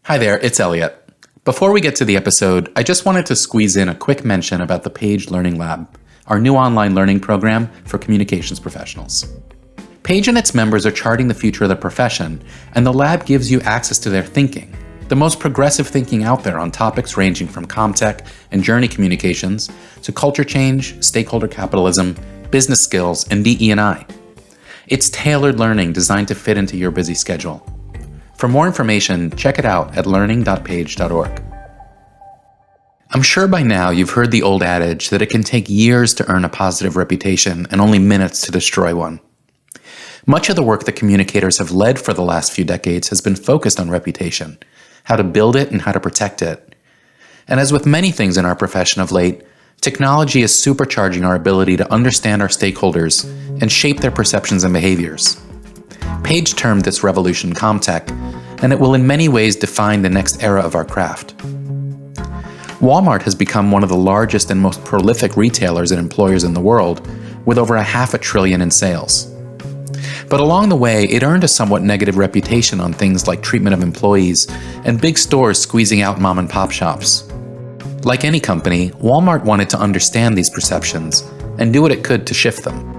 Hi there, it's Elliot. Before we get to the episode, I just wanted to squeeze in a quick mention about the Page Learning Lab, our new online learning program for communications professionals. Page and its members are charting the future of the profession, and the lab gives you access to their thinking, the most progressive thinking out there on topics ranging from CommTech and journey communications to culture change, stakeholder capitalism, business skills, and DE&I. It's tailored learning designed to fit into your busy schedule. For more information, check it out at learning.page.org. I'm sure by now you've heard the old adage that it can take years to earn a positive reputation and only minutes to destroy one. Much of the work that communicators have led for the last few decades has been focused on reputation, how to build it and how to protect it. And as with many things in our profession of late, technology is supercharging our ability to understand our stakeholders and shape their perceptions and behaviors. Page termed this revolution CommTech, and it will in many ways define the next era of our craft. Walmart has become one of the largest and most prolific retailers and employers in the world, with over $500 billion in sales. But along the way, it earned a somewhat negative reputation on things like treatment of employees and big stores squeezing out mom-and-pop shops. Like any company, Walmart wanted to understand these perceptions and do what it could to shift them.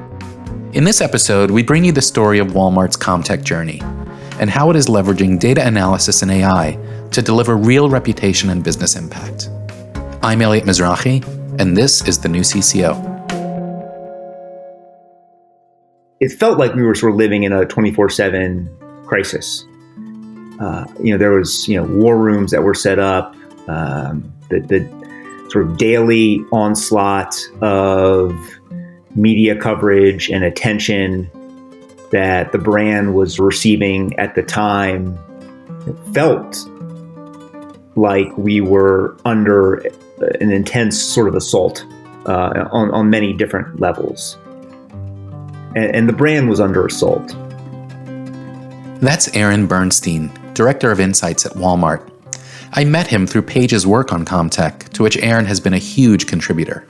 In this episode, we bring you the story of Walmart's CommTech journey and how it is leveraging data analysis and AI to deliver real reputation and business impact. I'm Elliot Mizrahi, and this is the new CCO. It felt like we were sort of living in a 24/7 crisis. There was, war rooms that were set up, the sort of daily onslaught of media coverage and attention that the brand was receiving at the time. It felt like we were under an intense sort of assault on many different levels. And the brand was under assault. That's Bernstein, Director of Insights at Walmart. I met him through Page's work on CommTech, to which Aaron has been a huge contributor.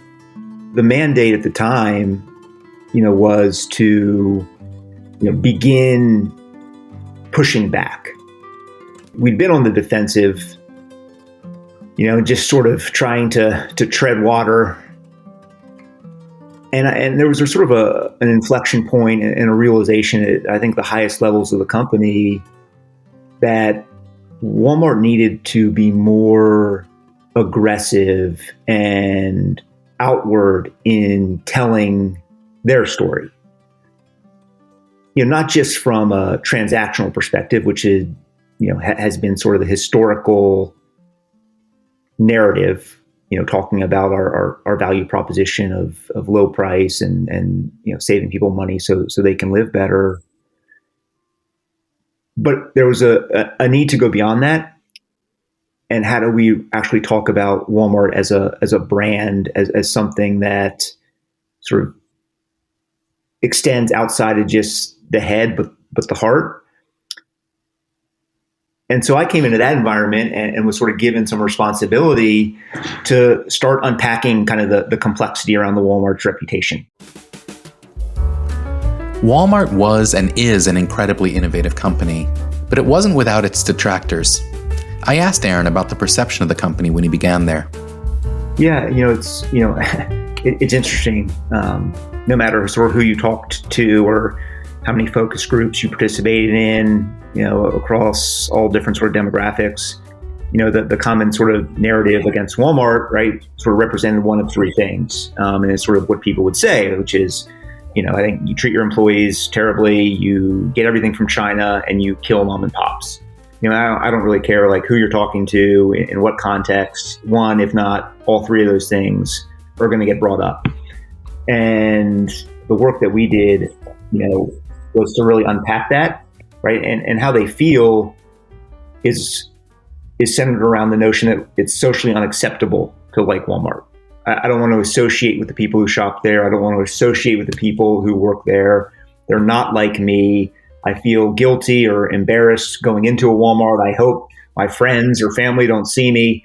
The mandate at the time, was to, begin pushing back. We'd been on the defensive, just sort of trying to tread water. And there was sort of an inflection point and a realization at, I think, the highest levels of the company that Walmart needed to be more aggressive and outward in telling their story. Not just from a transactional perspective, which is, has been sort of the historical narrative, talking about our value proposition of low price and saving people money so they can live better. But there was a need to go beyond that. And how do we actually talk about Walmart as a brand, as something that sort of extends outside of just the head, but the heart? And so I came into that environment and was sort of given some responsibility to start unpacking kind of the complexity around the Walmart's reputation. Walmart was and is an incredibly innovative company, but it wasn't without its detractors. I asked Aaron about the perception of the company when he began there. Yeah, it's it's interesting. No matter sort of who you talked to or how many focus groups you participated in, across all different sort of demographics, the common sort of narrative against Walmart, right, sort of represented one of three things. And it's sort of what people would say, which is, I think you treat your employees terribly, you get everything from China, and you kill mom and pops. I don't really care like who you're talking to, in what context. One, if not all three of those things are going to get brought up. And the work that we did, was to really unpack that, right? And how they feel is centered around the notion that it's socially unacceptable to like Walmart. I don't want to associate with the people who shop there. I don't want to associate with the people who work there. They're not like me. I feel guilty or embarrassed going into a Walmart. I hope my friends or family don't see me,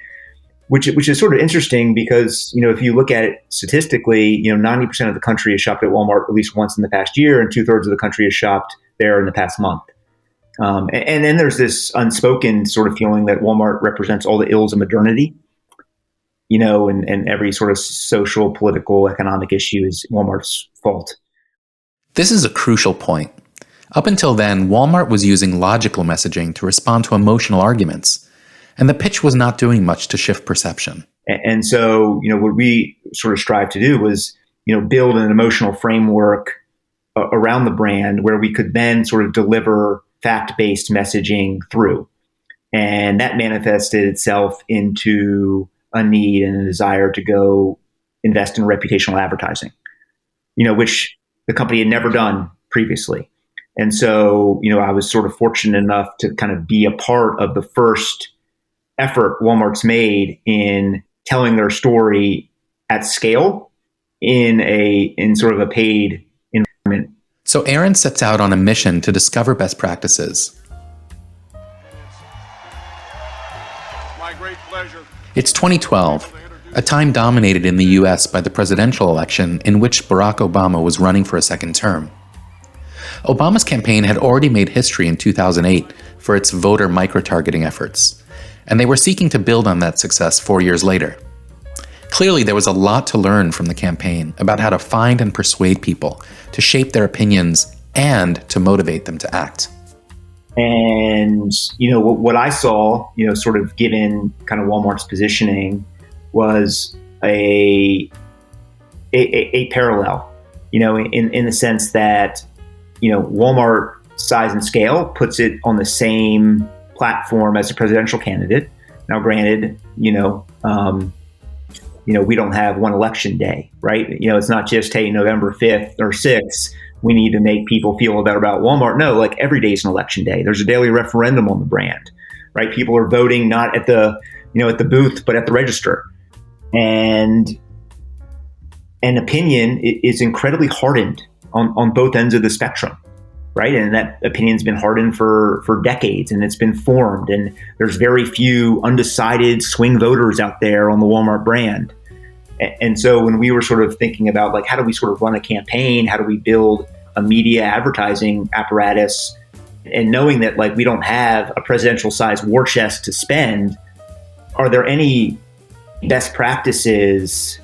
which is sort of interesting because, if you look at it statistically, 90% of the country has shopped at Walmart at least once in the past year, and 2/3 of the country has shopped there in the past month. And then there's this unspoken sort of feeling that Walmart represents all the ills of modernity, and every sort of social, political, economic issue is Walmart's fault. This is a crucial point. Up until then, Walmart was using logical messaging to respond to emotional arguments, and the pitch was not doing much to shift perception. And so, what we sort of strive to do was, build an emotional framework around the brand where we could then sort of deliver fact-based messaging through. And that manifested itself into a need and a desire to go invest in reputational advertising, which the company had never done previously. And so, I was sort of fortunate enough to kind of be a part of the first effort Walmart's made in telling their story at scale in sort of a paid environment. So Aaron sets out on a mission to discover best practices. My great pleasure. It's 2012, a time dominated in the US by the presidential election in which Barack Obama was running for a second term. Obama's campaign had already made history in 2008 for its voter micro-targeting efforts, and they were seeking to build on that success 4 years later. Clearly, there was a lot to learn from the campaign about how to find and persuade people, to shape their opinions, and to motivate them to act. And, what I saw, sort of given kind of Walmart's positioning was a parallel, in the sense that, Walmart size and scale puts it on the same platform as a presidential candidate. Now, granted, we don't have one election day, right? It's not just, hey, November 5th or 6th, we need to make people feel better about Walmart. No, like every day is an election day. There's a daily referendum on the brand, right? People are voting not at the, at the booth, but at the register. And an opinion is incredibly hardened on both ends of the spectrum, right? And that opinion's been hardened for decades, and it's been formed. And there's very few undecided swing voters out there on the Walmart brand. And so when we were sort of thinking about like, how do we sort of run a campaign? How do we build a media advertising apparatus? And knowing that like we don't have a presidential sized war chest to spend, are there any best practices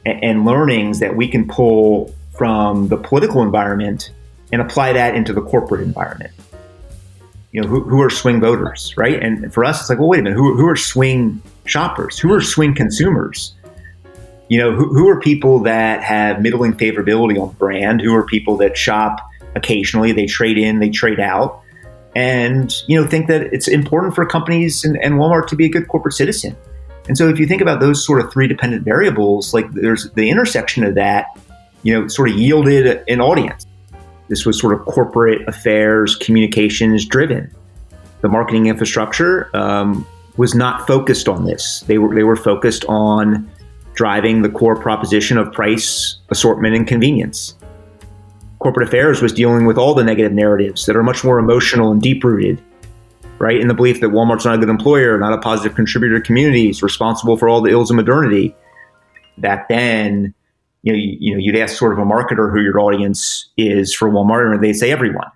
and learnings that we can pull from the political environment and apply that into the corporate environment? Who are swing voters, right? And for us, it's like, well, wait a minute, who are swing shoppers? Who are swing consumers? Who are people that have middling favorability on the brand? Who are people that shop occasionally, they trade in, they trade out, and, think that it's important for companies and Walmart to be a good corporate citizen. And so if you think about those sort of three dependent variables, like there's the intersection of that, sort of yielded an audience. This was sort of corporate affairs, communications driven. The marketing infrastructure was not focused on this. They were focused on driving the core proposition of price, assortment, and convenience. Corporate affairs was dealing with all the negative narratives that are much more emotional and deep-rooted, right? In the belief that Walmart's not a good employer, not a positive contributor to communities, responsible for all the ills of modernity. Back then, you'd ask sort of a marketer who your audience is for Walmart, and they'd say everyone,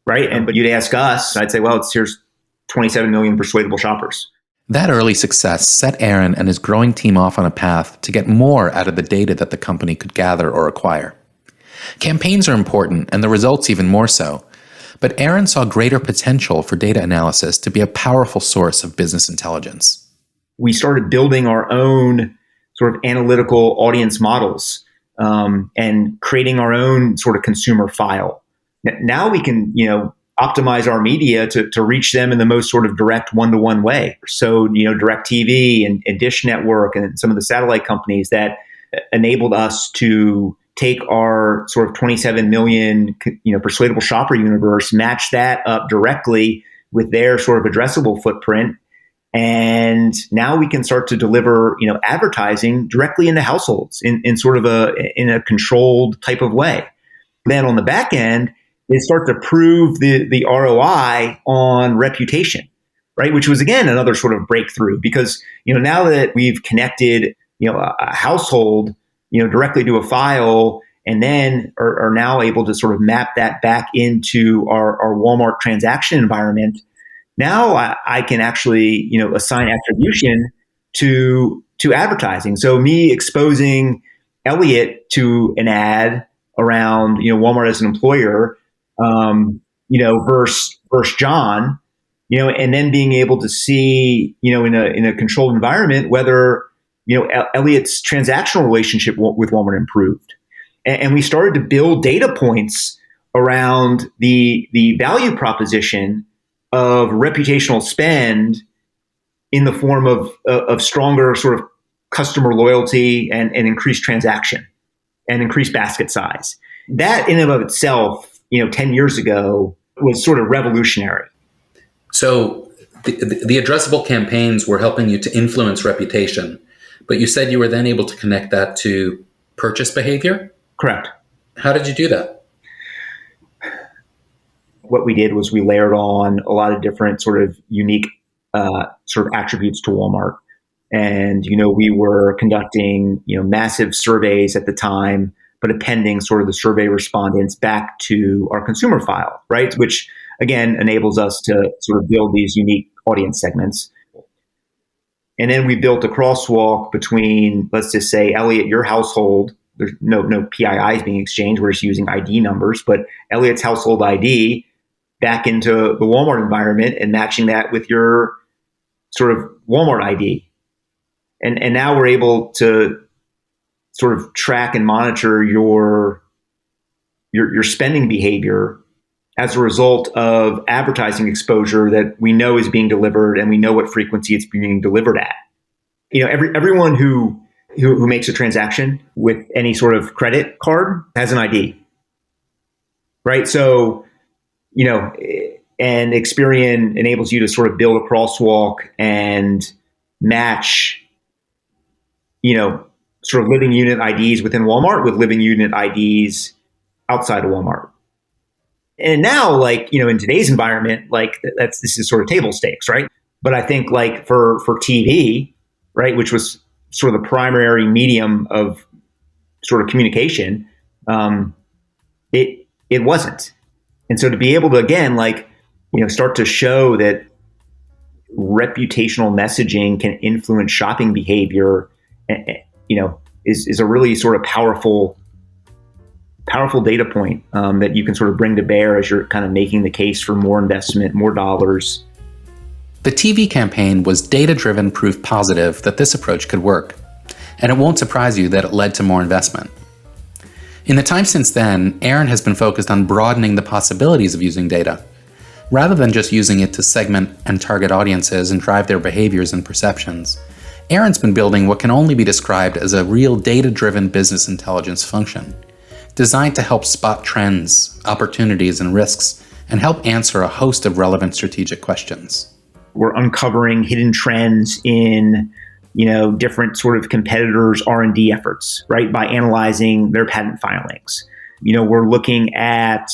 right? But you'd ask us, I'd say, well, here's 27 million persuadable shoppers. That early success set Aaron and his growing team off on a path to get more out of the data that the company could gather or acquire. Campaigns are important, and the results even more so. But Aaron saw greater potential for data analysis to be a powerful source of business intelligence. We started building our own sort of analytical audience models and creating our own sort of consumer file. Now we can, optimize our media to reach them in the most sort of direct one-to-one way. So, DirecTV and Dish Network and some of the satellite companies that enabled us to take our sort of 27 million, persuadable shopper universe, match that up directly with their sort of addressable footprint. And now we can start to deliver, advertising directly into households in sort of a controlled type of way. Then on the back end, they start to prove the ROI on reputation, right? Which was, again, another sort of breakthrough because, now that we've connected, a household, directly to a file and then are now able to sort of map that back into our Walmart transaction environment. Now I can actually, assign attribution to advertising. So me exposing Elliot to an ad around, Walmart as an employer, versus John, and then being able to see, in a controlled environment, whether, Elliot's transactional relationship with Walmart improved. And we started to build data points around the value proposition of reputational spend in the form of stronger sort of customer loyalty and increased transaction and increased basket size. That in and of itself, 10 years ago was sort of revolutionary. So the addressable campaigns were helping you to influence reputation, but you said you were then able to connect that to purchase behavior? Correct. How did you do that? What we did was we layered on a lot of different sort of unique sort of attributes to Walmart. And, we were conducting, massive surveys at the time, but appending sort of the survey respondents back to our consumer file, right? Which, again, enables us to sort of build these unique audience segments. And then we built a crosswalk between, let's just say, Elliot, your household. There's no PIIs being exchanged. We're just using ID numbers, but Elliot's household ID back into the Walmart environment and matching that with your sort of Walmart ID. And now we're able to sort of track and monitor your spending behavior as a result of advertising exposure that we know is being delivered, and we know what frequency it's being delivered at. Everyone who makes a transaction with any sort of credit card has an ID, right? So, and Experian enables you to sort of build a crosswalk and match, sort of living unit IDs within Walmart with living unit IDs outside of Walmart. And now, in today's environment, this is sort of table stakes, right? But I think for TV, right, which was sort of the primary medium of sort of communication, it wasn't. And so to be able to, again, start to show that reputational messaging can influence shopping behavior, is a really sort of powerful data point that you can sort of bring to bear as you're kind of making the case for more investment, more dollars. The TV campaign was data-driven proof positive that this approach could work, and it won't surprise you that it led to more investment. In the time since then, Aaron has been focused on broadening the possibilities of using data. Rather than just using it to segment and target audiences and drive their behaviors and perceptions, Aaron's been building what can only be described as a real data-driven business intelligence function, designed to help spot trends, opportunities, and risks, and help answer a host of relevant strategic questions. We're uncovering hidden trends in, different sort of competitors' R&D efforts, right? By analyzing their patent filings. We're looking at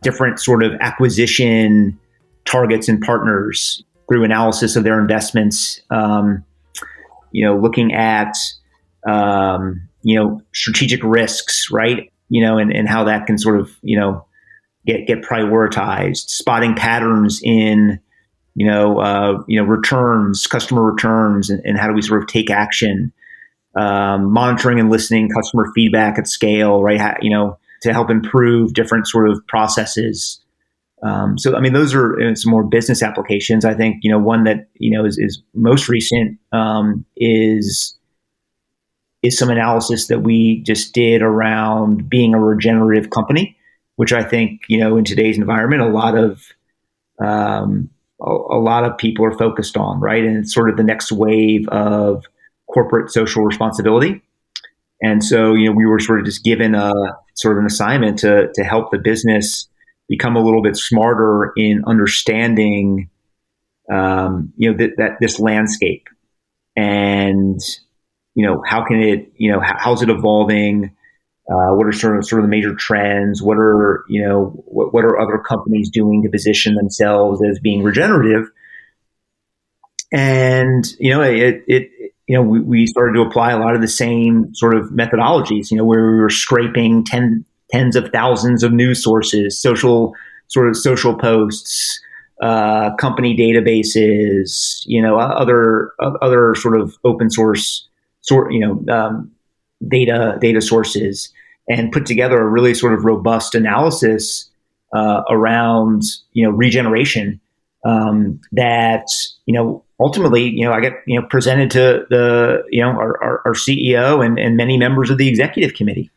different sort of acquisition targets and partners through analysis of their investments. Looking at, strategic risks, right? And how that can sort of, get prioritized, spotting patterns in, returns, customer returns, and how do we sort of take action, monitoring and listening customer feedback at scale, right? To help improve different sort of processes. Those are some more business applications. I think, one that, is most recent, is some analysis that we just did around being a regenerative company, which I think, in today's environment, a lot of people are focused on, right? And it's sort of the next wave of corporate social responsibility. And so, we were sort of just given a sort of an assignment to help the business become a little bit smarter in understanding, that this landscape, and how can it, how's it evolving? What are sort of the major trends? What are what are other companies doing to position themselves as being regenerative? And we started to apply a lot of the same sort of methodologies, where we were scraping tens of thousands of news sources, social posts, company databases, other sort of open source data sources, and put together a really sort of robust analysis around regeneration that ultimately I get presented to the our CEO and many members of the executive committee.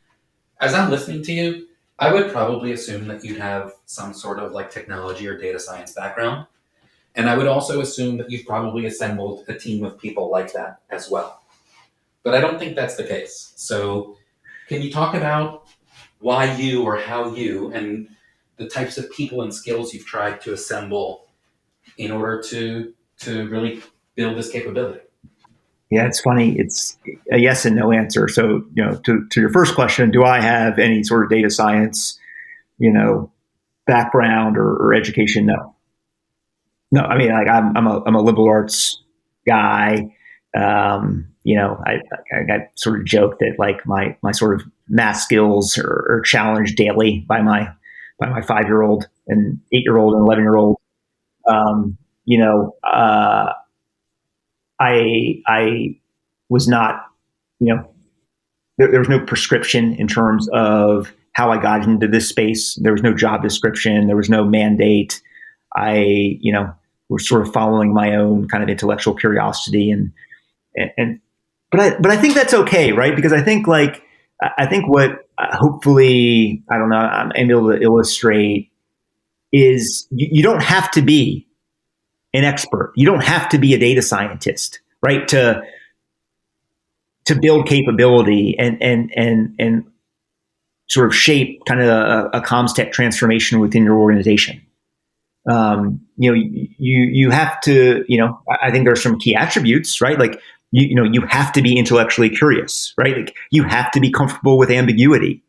As I'm listening to you, I would probably assume that you'd have some sort of like technology or data science background. And I would also assume that you've probably assembled a team of people like that as well. But I don't think that's the case. So can you talk about why you, or how you, and the types of people and skills you've tried to assemble in order to really build this capability? Yeah, it's funny. It's a yes and no answer. So, to your first question, do I have any sort of data science, background or education? No. No, I mean, like I'm a liberal arts guy. I got sort of joked that like my sort of math skills are challenged daily by my 5-year-old and 8-year-old and 11-year-old. I was not, there was no prescription in terms of how I got into this space. There was no job description. There was no mandate. I, was sort of following my own kind of intellectual curiosity but I think that's okay, right? Because I think what hopefully, I don't know, I'm able to illustrate is you don't have to be an expert. You don't have to be a data scientist, right? To build capability and sort of shape kind of a CommTech transformation within your organization. You have to, I think there's some key attributes, right? Like, you have to be intellectually curious, right? Like you have to be comfortable with ambiguity.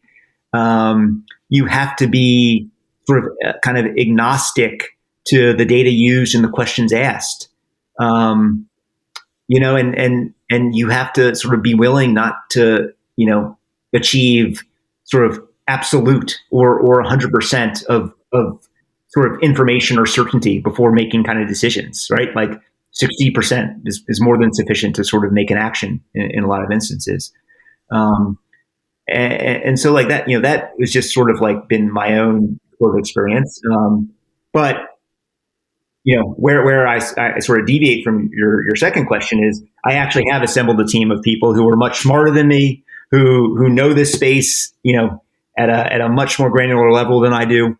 You have to be sort of kind of agnostic to the data used and the questions asked. And you have to sort of be willing not to, achieve sort of absolute or 100% of sort of information or certainty before making kind of decisions, right? Like 60% is more than sufficient to sort of make an action in a lot of instances. And so like that, that was just sort of like been my own sort of experience. But where I sort of deviate from your second question is I actually have assembled a team of people who are much smarter than me, who know this space, at a much more granular level than I do.